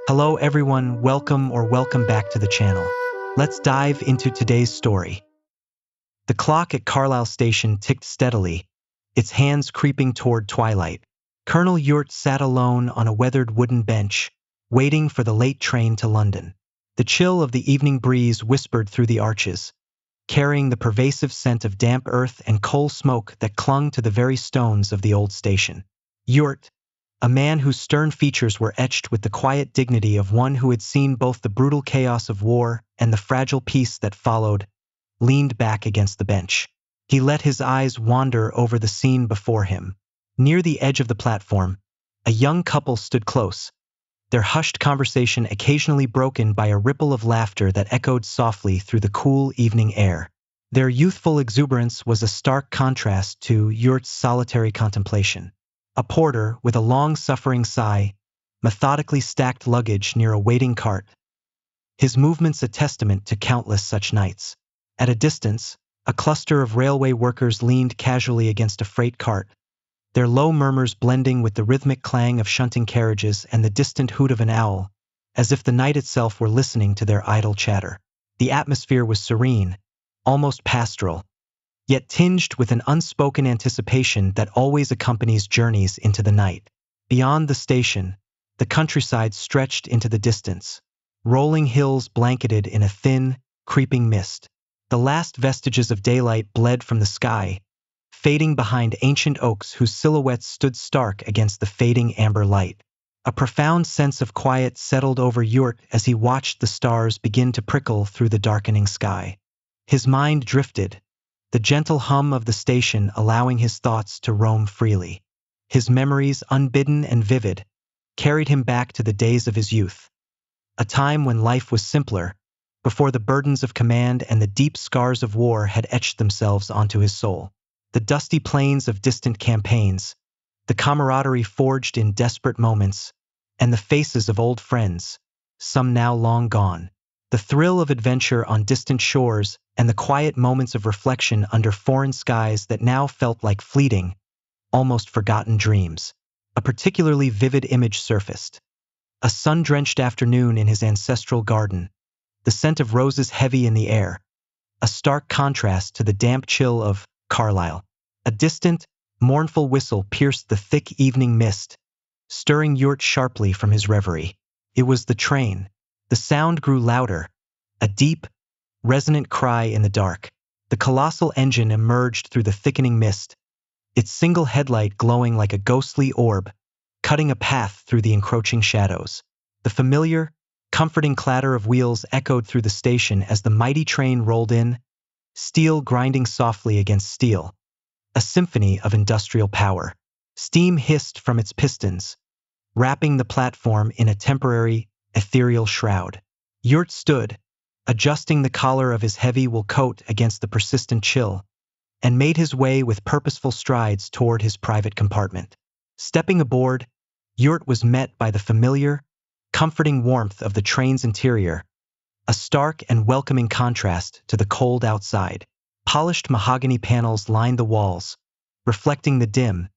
Hello everyone, welcome back to the channel. Let's dive into today's story. The clock at Carlisle Station ticked steadily, its hands creeping toward twilight. Colonel Ewart sat alone on a weathered wooden bench, waiting for the late train to London. The chill of the evening breeze whispered through the arches, carrying the pervasive scent of damp earth and coal smoke that clung to the very stones of the old station. Ewart, a man whose stern features were etched with the quiet dignity of one who had seen both the brutal chaos of war and the fragile peace that followed, leaned back against the bench. He let his eyes wander over the scene before him. Near the edge of the platform, a young couple stood close, their hushed conversation occasionally broken by a ripple of laughter that echoed softly through the cool evening air. Their youthful exuberance was a stark contrast to Ewart's solitary contemplation. A porter, with a long-suffering sigh, methodically stacked luggage near a waiting cart, his movements a testament to countless such nights. At a distance, a cluster of railway workers leaned casually against a freight cart, their low murmurs blending with the rhythmic clang of shunting carriages and the distant hoot of an owl, as if the night itself were listening to their idle chatter. The atmosphere was serene, almost pastoral, yet tinged with an unspoken anticipation that always accompanies journeys into the night. Beyond the station, the countryside stretched into the distance, rolling hills blanketed in a thin, creeping mist. The last vestiges of daylight bled from the sky, fading behind ancient oaks whose silhouettes stood stark against the fading amber light. A profound sense of quiet settled over Ewart as he watched the stars begin to prickle through the darkening sky. His mind drifted, the gentle hum of the station allowing his thoughts to roam freely. His memories, unbidden and vivid, carried him back to the days of his youth, a time when life was simpler, before the burdens of command and the deep scars of war had etched themselves onto his soul. The dusty plains of distant campaigns, the camaraderie forged in desperate moments, and the faces of old friends, some now long gone. The thrill of adventure on distant shores and the quiet moments of reflection under foreign skies that now felt like fleeting, almost forgotten dreams. A particularly vivid image surfaced. A sun-drenched afternoon in his ancestral garden, the scent of roses heavy in the air, a stark contrast to the damp chill of Carlisle. A distant, mournful whistle pierced the thick evening mist, stirring Ewart sharply from his reverie. It was the train. The sound grew louder, a deep, resonant cry in the dark. The colossal engine emerged through the thickening mist, its single headlight glowing like a ghostly orb, cutting a path through the encroaching shadows. The familiar, comforting clatter of wheels echoed through the station as the mighty train rolled in, steel grinding softly against steel, a symphony of industrial power. Steam hissed from its pistons, wrapping the platform in a temporary, ethereal shroud. Ewart stood, adjusting the collar of his heavy wool coat against the persistent chill, and made his way with purposeful strides toward his private compartment. Stepping aboard, Ewart was met by the familiar, comforting warmth of the train's interior, a stark and welcoming contrast to the cold outside. Polished mahogany panels lined the walls, reflecting the dim,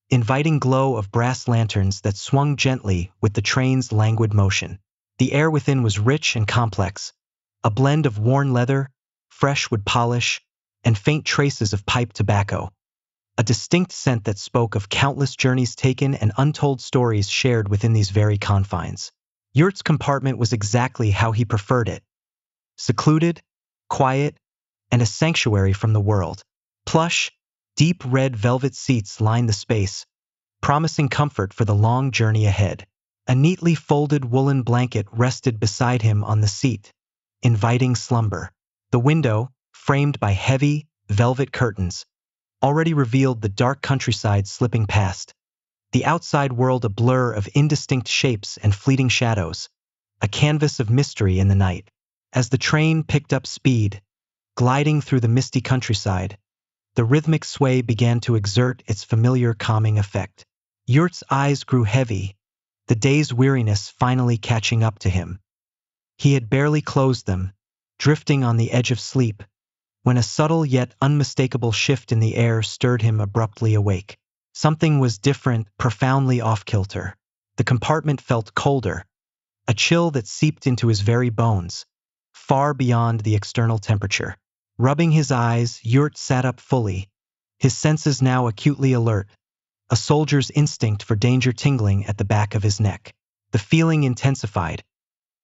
inviting glow of brass lanterns that swung gently with the train's languid motion. The air within was rich and complex, a blend of worn leather, fresh wood polish, and faint traces of pipe tobacco. A distinct scent that spoke of countless journeys taken and untold stories shared within these very confines. Ewart's compartment was exactly how he preferred it. Secluded, quiet, and a sanctuary from the world. Plush, deep red velvet seats lined the space, promising comfort for the long journey ahead. A neatly folded woolen blanket rested beside him on the seat, inviting slumber. The window, framed by heavy, velvet curtains, already revealed the dark countryside slipping past, the outside world a blur of indistinct shapes and fleeting shadows, a canvas of mystery in the night. As the train picked up speed, gliding through the misty countryside, the rhythmic sway began to exert its familiar calming effect. Ewart's eyes grew heavy, the day's weariness finally catching up to him. He had barely closed them, drifting on the edge of sleep, when a subtle yet unmistakable shift in the air stirred him abruptly awake. Something was different, profoundly off-kilter. The compartment felt colder, a chill that seeped into his very bones, far beyond the external temperature. Rubbing his eyes, Ewart sat up fully, his senses now acutely alert, a soldier's instinct for danger tingling at the back of his neck. The feeling intensified.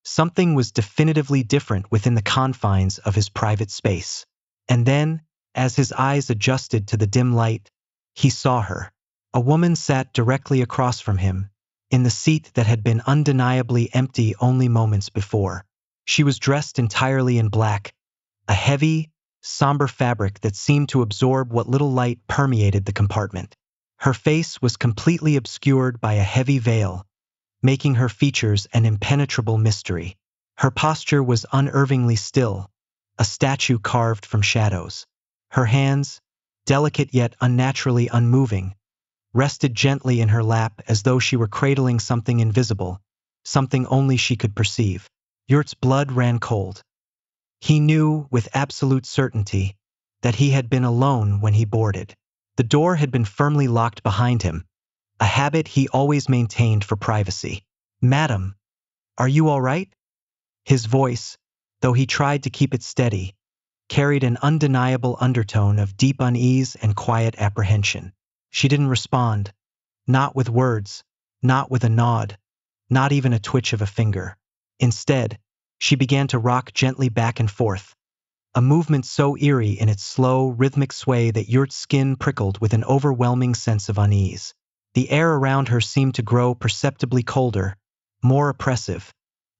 Something was definitively different within the confines of his private space. And then, as his eyes adjusted to the dim light, he saw her. A woman sat directly across from him, in the seat that had been undeniably empty only moments before. She was dressed entirely in black, a heavy, somber fabric that seemed to absorb what little light permeated the compartment. Her face was completely obscured by a heavy veil, making her features an impenetrable mystery. Her posture was unervingly still, a statue carved from shadows. Her hands, delicate yet unnaturally unmoving, rested gently in her lap as though she were cradling something invisible, something only she could perceive. Ewart's blood ran cold. He knew, with absolute certainty, that he had been alone when he boarded. The door had been firmly locked behind him, a habit he always maintained for privacy. "Madam, are you all right?" His voice, though he tried to keep it steady, carried an undeniable undertone of deep unease and quiet apprehension. She didn't respond, not with words, not with a nod, not even a twitch of a finger. Instead, she began to rock gently back and forth, a movement so eerie in its slow, rhythmic sway that Ewart's skin prickled with an overwhelming sense of unease. The air around her seemed to grow perceptibly colder, more oppressive,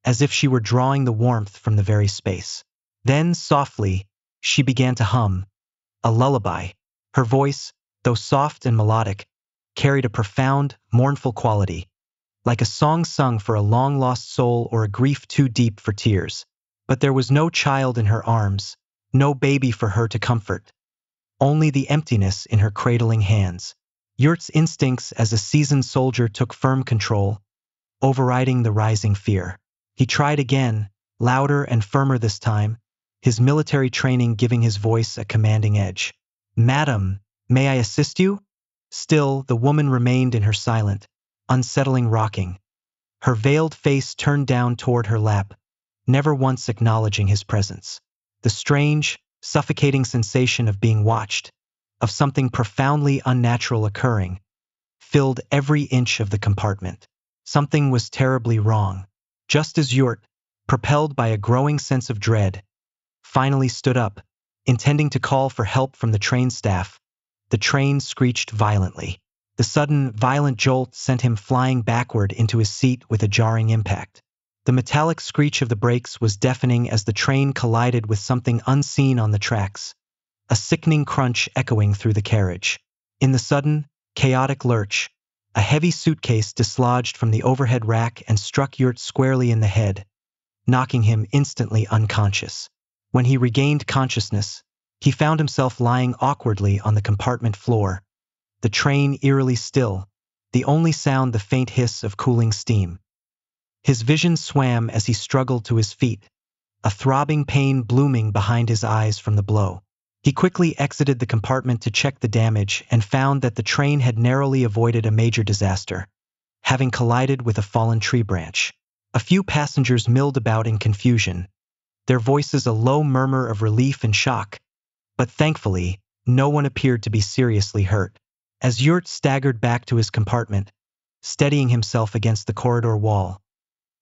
as if she were drawing the warmth from the very space. Then, softly, she began to hum, a lullaby. Her voice, though soft and melodic, carried a profound, mournful quality, like a song sung for a long-lost soul or a grief too deep for tears. But there was no child in her arms, no baby for her to comfort, only the emptiness in her cradling hands. Ewart's instincts as a seasoned soldier took firm control, overriding the rising fear. He tried again, louder and firmer this time, his military training giving his voice a commanding edge. "Madam, may I assist you?" Still, the woman remained in her silent, unsettling rocking, her veiled face turned down toward her lap, never once acknowledging his presence. The strange, suffocating sensation of being watched, of something profoundly unnatural occurring, filled every inch of the compartment. Something was terribly wrong. Just as Ewart, propelled by a growing sense of dread, finally stood up, intending to call for help from the train staff, the train screeched violently. The sudden, violent jolt sent him flying backward into his seat with a jarring impact. The metallic screech of the brakes was deafening as the train collided with something unseen on the tracks, a sickening crunch echoing through the carriage. In the sudden, chaotic lurch, a heavy suitcase dislodged from the overhead rack and struck Ewart squarely in the head, knocking him instantly unconscious. When he regained consciousness, he found himself lying awkwardly on the compartment floor, the train eerily still, the only sound the faint hiss of cooling steam. His vision swam as he struggled to his feet, a throbbing pain blooming behind his eyes from the blow. He quickly exited the compartment to check the damage and found that the train had narrowly avoided a major disaster, having collided with a fallen tree branch. A few passengers milled about in confusion, their voices a low murmur of relief and shock, but thankfully, no one appeared to be seriously hurt. As Ewart staggered back to his compartment, steadying himself against the corridor wall,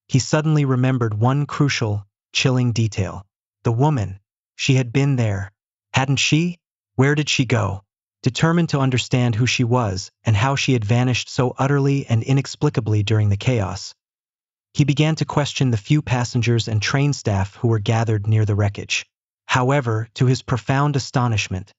he suddenly remembered one crucial, chilling detail. The woman, she had been there, hadn't she? Where did she go? Determined to understand who she was and how she had vanished so utterly and inexplicably during the chaos, he began to question the few passengers and train staff who were gathered near the wreckage. However, to his profound astonishment,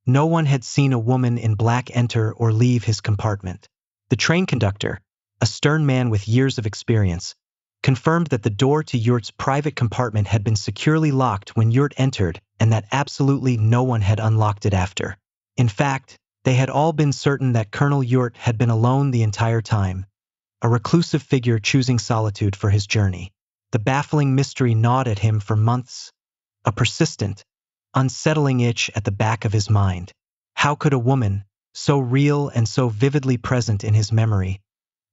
no one had seen a woman in black enter or leave his compartment. The train conductor, a stern man with years of experience, confirmed that the door to Ewart's private compartment had been securely locked when Ewart entered and that absolutely no one had unlocked it after. In fact, they had all been certain that Colonel Ewart had been alone the entire time, a reclusive figure choosing solitude for his journey. The baffling mystery gnawed at him for months, a persistent, unsettling itch at the back of his mind. How could a woman, so real and so vividly present in his memory,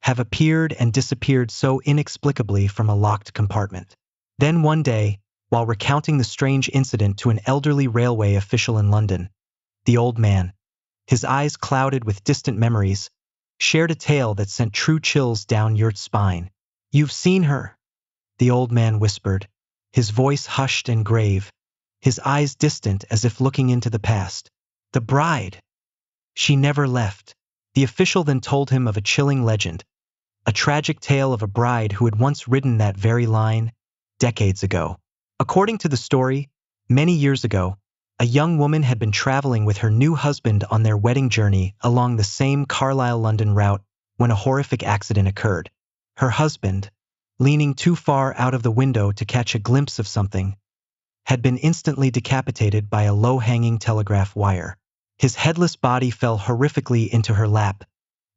have appeared and disappeared so inexplicably from a locked compartment. Then one day, while recounting the strange incident to an elderly railway official in London, the old man, his eyes clouded with distant memories, shared a tale that sent true chills down Yuert's spine. "You've seen her," the old man whispered, his voice hushed and grave, his eyes distant as if looking into the past. "The bride. She never left." The official then told him of a chilling legend, a tragic tale of a bride who had once ridden that very line, decades ago. According to the story, many years ago, a young woman had been traveling with her new husband on their wedding journey along the same Carlisle-London route when a horrific accident occurred. Her husband, leaning too far out of the window to catch a glimpse of something, had been instantly decapitated by a low-hanging telegraph wire. His headless body fell horrifically into her lap,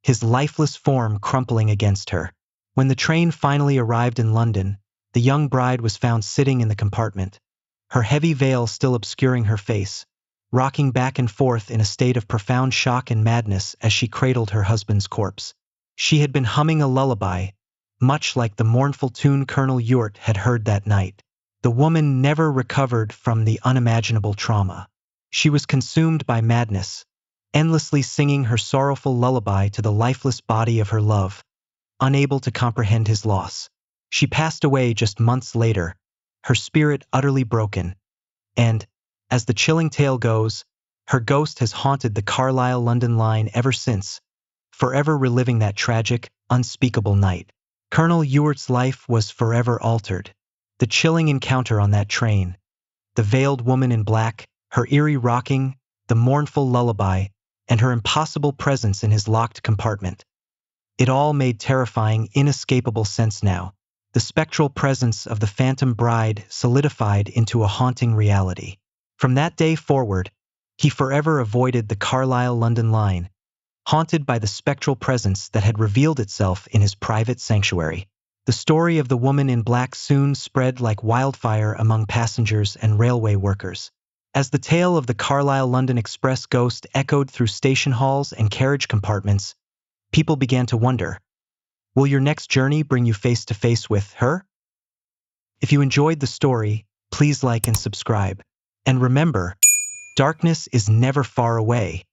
his lifeless form crumpling against her. When the train finally arrived in London, the young bride was found sitting in the compartment, her heavy veil still obscuring her face, rocking back and forth in a state of profound shock and madness as she cradled her husband's corpse. She had been humming a lullaby, much like the mournful tune Colonel Ewart had heard that night. The woman never recovered from the unimaginable trauma. She was consumed by madness, endlessly singing her sorrowful lullaby to the lifeless body of her love, unable to comprehend his loss. She passed away just months later, her spirit utterly broken, and, as the chilling tale goes, her ghost has haunted the Carlisle-London line ever since, forever reliving that tragic, unspeakable night. Colonel Ewart's life was forever altered. The chilling encounter on that train, the veiled woman in black, her eerie rocking, the mournful lullaby, and her impossible presence in his locked compartment. It all made terrifying, inescapable sense now. The spectral presence of the phantom bride solidified into a haunting reality. From that day forward, he forever avoided the Carlisle-London line, haunted by the spectral presence that had revealed itself in his private sanctuary. The story of the woman in black soon spread like wildfire among passengers and railway workers. As the tale of the Carlisle-London Express ghost echoed through station halls and carriage compartments, people began to wonder, will your next journey bring you face to face with her? If you enjoyed the story, please like and subscribe. And remember, darkness is never far away.